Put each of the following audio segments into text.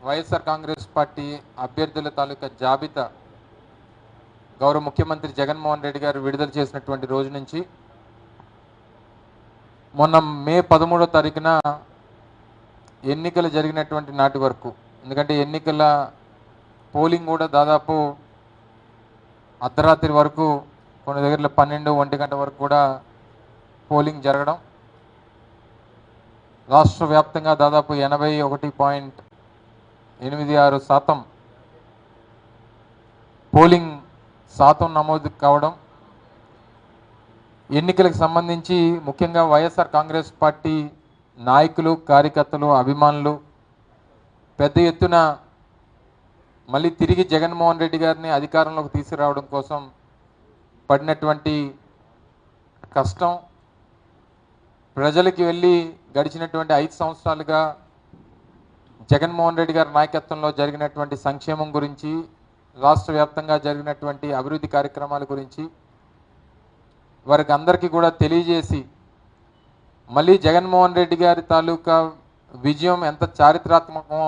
YSR Congress party అభ్యర్థుల తాలూకా జాబితా గౌరవ ముఖ్యమంత్రి జగన్మోహన్ రెడ్డి గారు విడుదల చేసినటువంటి రోజు నుంచి మొన్న మే 13వ తారీఖున ఎన్నికలు జరిగినటువంటి నాటి వరకు, ఎందుకంటే ఎన్నికల పోలింగ్ కూడా దాదాపు అర్ధరాత్రి వరకు, కొన్ని దగ్గరలో 12-1 గంట వరకు కూడా పోలింగ్ జరగడం, రాష్ట్ర వ్యాప్తంగా దాదాపు 81.86% పోలింగ్ శాతం నమోదు కావడం, ఎన్నికలకు సంబంధించి ముఖ్యంగా వైఎస్ఆర్ కాంగ్రెస్ పార్టీ నాయకులు, కార్యకర్తలు, అభిమానులు పెద్ద ఎత్తున మళ్ళీ తిరిగి జగన్మోహన్ రెడ్డి గారిని అధికారంలోకి తీసుకురావడం కోసం పడినటువంటి కష్టం, ప్రజలకి వెళ్ళి గడిచినటువంటి 5 సంవత్సరాలుగా జగన్మోహన్ రెడ్డి గారి నాయకత్వంలో జరిగినటువంటి సంక్షేమం గురించి, రాష్ట్ర వ్యాప్తంగా జరిగినటువంటి అభివృద్ధి కార్యక్రమాల గురించి వారికి అందరికీ కూడా తెలియజేసి మళ్ళీ జగన్మోహన్ రెడ్డి గారి తాలూకా విజయం ఎంత చారిత్రాత్మకమో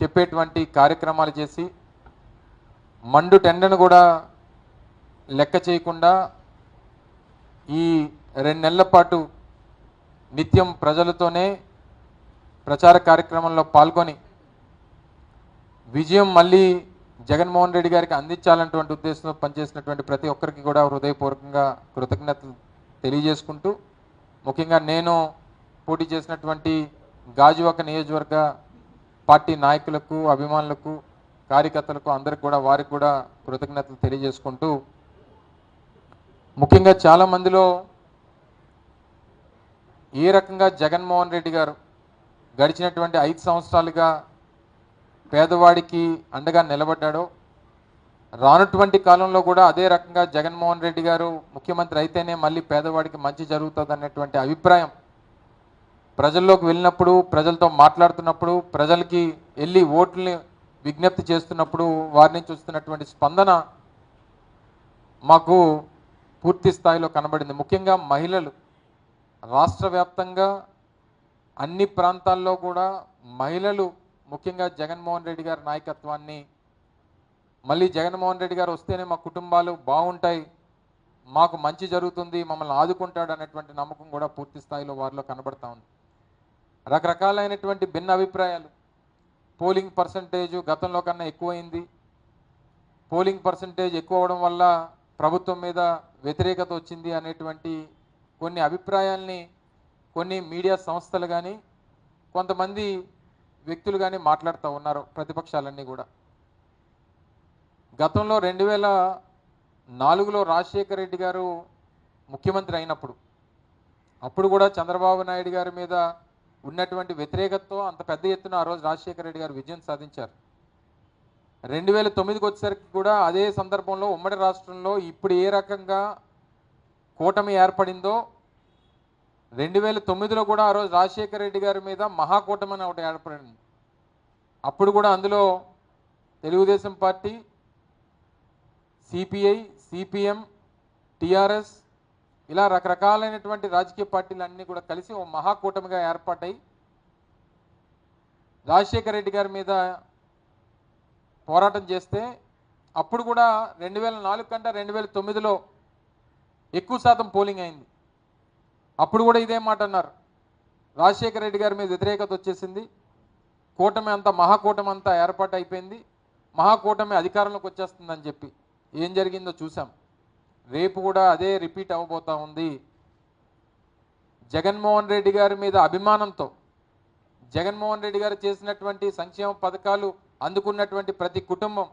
చెప్పేటువంటి కార్యక్రమాలు చేసి, మండు టెండను కూడా లెక్క చేయకుండా ఈ 2 నెలల పాటు నిత్యం ప్రజలతోనే ప్రచార కార్యక్రమంలో పాల్గొని విజయం మళ్ళీ జగన్మోహన్ రెడ్డి గారికి అందించాలన్నటువంటి ఉద్దేశంతో పనిచేసినటువంటి ప్రతి ఒక్కరికి కూడా హృదయపూర్వకంగా కృతజ్ఞతలు తెలియజేసుకుంటూ, ముఖ్యంగా నేను పోటీ చేసినటువంటి గాజువాక నియోజకవర్గ పార్టీ నాయకులకు, అభిమానులకు, కార్యకర్తలకు అందరికి కూడా వారికి కూడా కృతజ్ఞతలు తెలియజేసుకుంటూ, ముఖ్యంగా చాలామందిలో ఏ రకంగా జగన్మోహన్ రెడ్డి గారు గడిచినటువంటి 5 సంవత్సరాలుగా పేదవాడికి అండగా నిలబడ్డాడో, రానటువంటి కాలంలో కూడా అదే రకంగా జగన్మోహన్ రెడ్డి గారు ముఖ్యమంత్రి అయితేనే మళ్ళీ పేదవాడికి మంచి జరుగుతుంది అన్నటువంటి అభిప్రాయం ప్రజల్లోకి వెళ్ళినప్పుడు, ప్రజలతో మాట్లాడుతున్నప్పుడు, ప్రజలకి వెళ్ళి ఓట్లని విజ్ఞప్తి చేస్తున్నప్పుడు వారి నుంచి వస్తున్నటువంటి స్పందన మాకు పూర్తి స్థాయిలో కనబడింది. ముఖ్యంగా మహిళలు రాష్ట్ర వ్యాప్తంగా అన్ని ప్రాంతాల్లో కూడా మహిళలు ముఖ్యంగా జగన్మోహన్ రెడ్డి గారి నాయకత్వాన్ని, మళ్ళీ జగన్మోహన్ రెడ్డి గారు వస్తేనే మా కుటుంబాలు బాగుంటాయి, మాకు మంచి జరుగుతుంది, మమ్మల్ని ఆదుకుంటాడు అనేటువంటి నమ్మకం కూడా పూర్తి స్థాయిలో వారిలో కనబడతా ఉంది. రకరకాలైనటువంటి భిన్న అభిప్రాయాలు, పోలింగ్ పర్సంటేజ్ గతంలో కన్నా ఎక్కువైంది, పోలింగ్ పర్సంటేజ్ ఎక్కువ అవడం వల్ల ప్రభుత్వం మీద వ్యతిరేకత వచ్చింది అనేటువంటి కొన్ని అభిప్రాయాల్ని కొన్ని మీడియా సంస్థలు కానీ కొంతమంది వ్యక్తులు కానీ మాట్లాడుతూ ఉన్నారు. ప్రతిపక్షాలన్నీ కూడా గతంలో 2004లో రాజశేఖర రెడ్డి గారు ముఖ్యమంత్రి అయినప్పుడు, అప్పుడు కూడా చంద్రబాబు నాయుడు గారి మీద ఉన్నటువంటి వ్యతిరేకతతో అంత పెద్ద ఎత్తున ఆ రోజు రాజశేఖర రెడ్డి గారు విజయం సాధించారు. 2009కి వచ్చేసరికి కూడా అదే సందర్భంలో ఉమ్మడి రాష్ట్రంలో ఇప్పుడు ఏ రకంగా కూటమి ఏర్పడిందో 2009లో కూడా ఆ రోజు రాజశేఖర రెడ్డి గారి మీద మహాకూటమి అని ఒకటి ఏర్పడింది. అప్పుడు కూడా అందులో Telugu Desam party, CPI, CPM, TRS ఇలా రకరకాలైనటువంటి రాజకీయ పార్టీలన్నీ కూడా కలిసి ఓ మహాకూటమిగా ఏర్పాటై రాజశేఖర రెడ్డి గారి మీద పోరాటం చేస్తే, అప్పుడు కూడా 2004 కంటే 2009లో ఎక్కువ శాతం పోలింగ్ అయింది. అప్పుడు కూడా ఇదే మాట అన్నారు, రాజశేఖర రెడ్డి గారి మీద వ్యతిరేకత వచ్చేసింది, కూటమి అంతా మహాకూటమి అంతా ఏర్పాటు అయిపోయింది, మహాకూటమి అధికారంలోకి వచ్చేస్తుందని చెప్పి. ఏం జరిగిందో చూసాం. రేపు కూడా అదే రిపీట్ అవ్వబోతూ ఉంది. జగన్మోహన్ రెడ్డి గారి మీద అభిమానంతో, జగన్మోహన్ రెడ్డి గారు చేసినటువంటి సంక్షేమ పథకాలు అందుకున్నటువంటి ప్రతి కుటుంబం,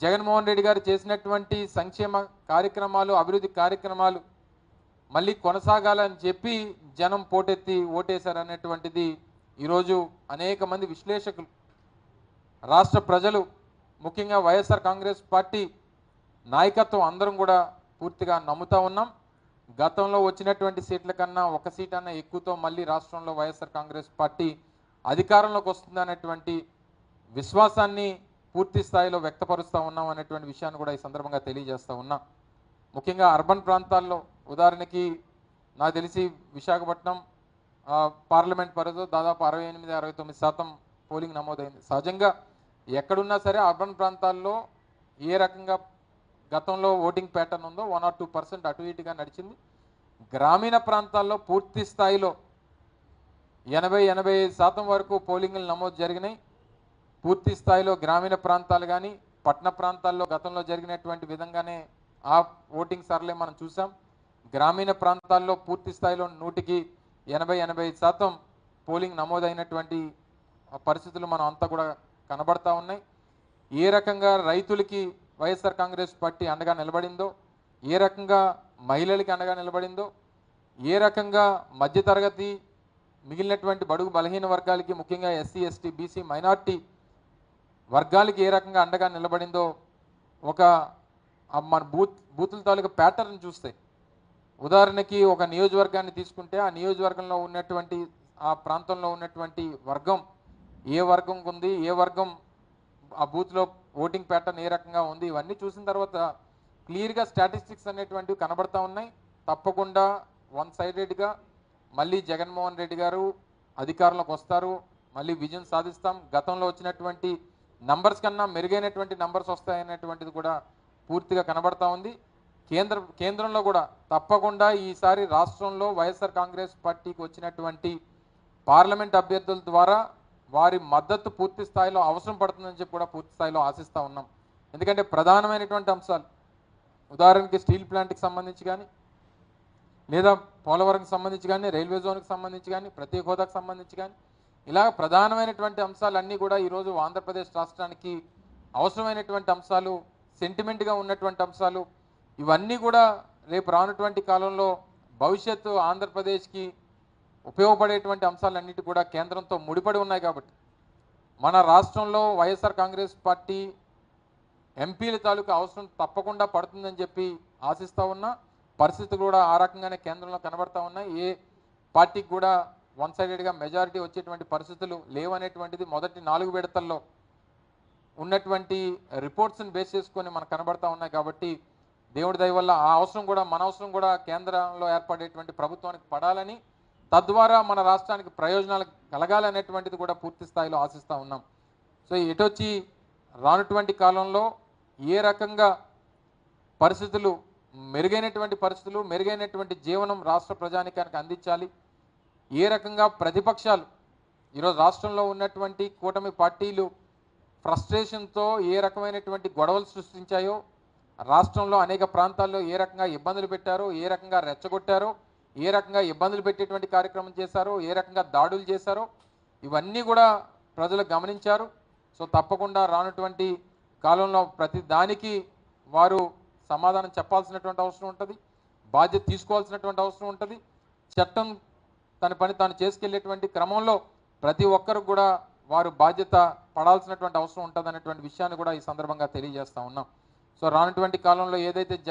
జగన్మోహన్ రెడ్డి గారు చేసినటువంటి సంక్షేమ కార్యక్రమాలు, అభివృద్ధి కార్యక్రమాలు మళ్ళీ కొనసాగాలని చెప్పి జనం పోటెత్తి ఓటేశారనేటువంటిది ఈరోజు అనేక మంది విశ్లేషకులు, రాష్ట్ర ప్రజలు, ముఖ్యంగా వైఎస్ఆర్ కాంగ్రెస్ పార్టీ నాయకత్వం అందరం కూడా పూర్తిగా నమ్ముతూ ఉన్నాం. గతంలో వచ్చినటువంటి సీట్ల కన్నా 1 సీట్ అన్న ఎక్కువతో మళ్ళీ రాష్ట్రంలో వైఎస్ఆర్ కాంగ్రెస్ పార్టీ అధికారంలోకి వస్తుందనేటువంటి విశ్వాసాన్ని పూర్తి స్థాయిలో వ్యక్తపరుస్తూ ఉన్నాం అనేటువంటి విషయాన్ని కూడా ఈ సందర్భంగా తెలియజేస్తూ ఉన్నాం. ముఖ్యంగా అర్బన్ ప్రాంతాల్లో, ఉదాహరణకి నాకు తెలిసి విశాఖపట్నం పార్లమెంట్ పరిధిలో దాదాపు 68-69% పోలింగ్ నమోదైంది. సహజంగా ఎక్కడున్నా సరే అర్బన్ ప్రాంతాల్లో ఏ రకంగా గతంలో ఓటింగ్ ప్యాటర్న్ ఉందో 1 or 2% అటు ఇటుగా నడిచింది. గ్రామీణ ప్రాంతాల్లో పూర్తి స్థాయిలో 80-85% వరకు పోలింగ్లు నమోదు జరిగినాయి. పూర్తి స్థాయిలో గ్రామీణ ప్రాంతాలు కానీ పట్టణ ప్రాంతాల్లో గతంలో జరిగినటువంటి విధంగానే ఆ ఓటింగ్ సరళి మనం చూసాం. గ్రామీణ ప్రాంతాల్లో పూర్తి స్థాయిలో 100-80-85% పోలింగ్ నమోదైనటువంటి పరిస్థితులు మనం అంతా కూడా కనబడతా ఉన్నాయి. ఏ రకంగా రైతులకి వైఎస్ఆర్ కాంగ్రెస్ పార్టీ అండగా నిలబడిందో, ఏ రకంగా మహిళలకి అండగా నిలబడిందో, ఏ రకంగా మధ్యతరగతి మిగిలినటువంటి బడుగు బలహీన వర్గాలకి ముఖ్యంగా ఎస్సీ ఎస్టీ బీసీ మైనార్టీ వర్గాలకి ఏ రకంగా అండగా నిలబడిందో ఒక మన బూతుల తాలూకా ప్యాటర్న్ చూస్తే, ఉదాహరణకి ఒక నియోజకవర్గాన్ని తీసుకుంటే ఆ నియోజకవర్గంలో ఉన్నటువంటి ఆ ప్రాంతంలో ఉన్నటువంటి వర్గం ఏ వర్గం ఉంది, ఏ వర్గం ఆ బూత్లో ఓటింగ్ ప్యాటర్న్ ఏ రకంగా ఉంది, ఇవన్నీ చూసిన తర్వాత క్లియర్గా స్టాటిస్టిక్స్ అనేటువంటివి కనబడతా ఉన్నాయి. తప్పకుండా వన్ సైడెడ్గా మళ్ళీ జగన్మోహన్ రెడ్డి గారు అధికారంలోకి వస్తారు, మళ్ళీ విజయం సాధిస్తాం, గతంలో వచ్చినటువంటి నంబర్స్ కన్నా మెరుగైనటువంటి నంబర్స్ వస్తాయనేటువంటిది కూడా పూర్తిగా కనబడతా ఉంది. కేంద్రంలో కూడా తప్పకుండా ఈసారి రాష్ట్రంలో వైఎస్ఆర్ కాంగ్రెస్ పార్టీకి వచ్చినటువంటి పార్లమెంట్ అభ్యర్థుల ద్వారా వారి మద్దతు పూర్తి స్థాయిలో అవసరం పడుతుందని చెప్పి కూడా పూర్తి స్థాయిలో ఆశిస్తూ ఉన్నాం. ఎందుకంటే ప్రధానమైనటువంటి అంశాలు, ఉదాహరణకి స్టీల్ ప్లాంట్కి సంబంధించి కానీ, లేదా పోలవరంకి సంబంధించి కానీ, రైల్వే జోన్కి సంబంధించి కానీ, ప్రత్యేక హోదాకు సంబంధించి కానీ, ఇలా ప్రధానమైనటువంటి అంశాలన్నీ కూడా ఈరోజు ఆంధ్రప్రదేశ్ రాష్ట్రానికి అవసరమైనటువంటి అంశాలు, సెంటిమెంట్గా ఉన్నటువంటి అంశాలు, ఇవన్నీ కూడా రేపు రానటువంటి కాలంలో భవిష్యత్తు ఆంధ్రప్రదేశ్కి ఉపయోగపడేటువంటి అంశాలన్నిటి కూడా కేంద్రంతో ముడిపడి ఉన్నాయి. కాబట్టి మన రాష్ట్రంలో వైఎస్ఆర్ కాంగ్రెస్ పార్టీ ఎంపీల తాలూకా అవసరం తప్పకుండా పడుతుందని చెప్పి ఆశిస్తూ ఉన్నా. పరిస్థితులు కూడా ఆ రకంగానే కేంద్రంలో కనబడతా ఉన్నాయి. ఏ పార్టీకి కూడా వన్ సైడెడ్గా మెజారిటీ వచ్చేటువంటి పరిస్థితులు లేవనేటువంటిది మొదటి 4 విడతల్లో ఉన్నటువంటి రిపోర్ట్స్ని బేస్ చేసుకొని మనకు కనబడతా ఉన్నాయి. కాబట్టి దేవుడి దయ వల్ల ఆ అవసరం కూడా, మన అవసరం కూడా కేంద్రంలో ఏర్పడేటువంటి ప్రభుత్వానికి పడాలని, తద్వారా మన రాష్ట్రానికి ప్రయోజనాలు కలగాలనేటువంటిది కూడా పూర్తి స్థాయిలో ఆశిస్తూ ఉన్నాం. సో ఎటొచ్చి రానటువంటి కాలంలో ఏ రకంగా పరిస్థితులు మెరుగైనటువంటి జీవనం రాష్ట్ర ప్రజానికానికి అందించాలి, ఏ రకంగా ప్రతిపక్షాలు ఈరోజు రాష్ట్రంలో ఉన్నటువంటి కూటమి పార్టీలు ఫ్రస్ట్రేషన్తో ఏ రకమైనటువంటి గొడవలు సృష్టించాయో, రాష్ట్రంలో అనేక ప్రాంతాల్లో ఏ రకంగా ఇబ్బందులు పెట్టారో, ఏ రకంగా రెచ్చగొట్టారో, ఏ రకంగా ఇబ్బందులు పెట్టేటువంటి కార్యక్రమం చేశారో, ఏ రకంగా దాడులు చేశారో, ఇవన్నీ కూడా ప్రజలు గమనించారు. సో తప్పకుండా రానటువంటి కాలంలో ప్రతి దానికి వారు సమాధానం చెప్పాల్సినటువంటి అవసరం ఉంటుంది, బాధ్యత తీసుకోవాల్సినటువంటి అవసరం ఉంటుంది. చట్టం తన పని తాను చేసుకెళ్లేటువంటి క్రమంలో ప్రతి ఒక్కరు కూడా వారు బాధ్యత పడాల్సినటువంటి అవసరం ఉంటుంది అనేటువంటి విషయాన్ని కూడా ఈ సందర్భంగా తెలియజేస్తా ఉన్నాం. సో రానటువంటి కాలంలో ఏదైతే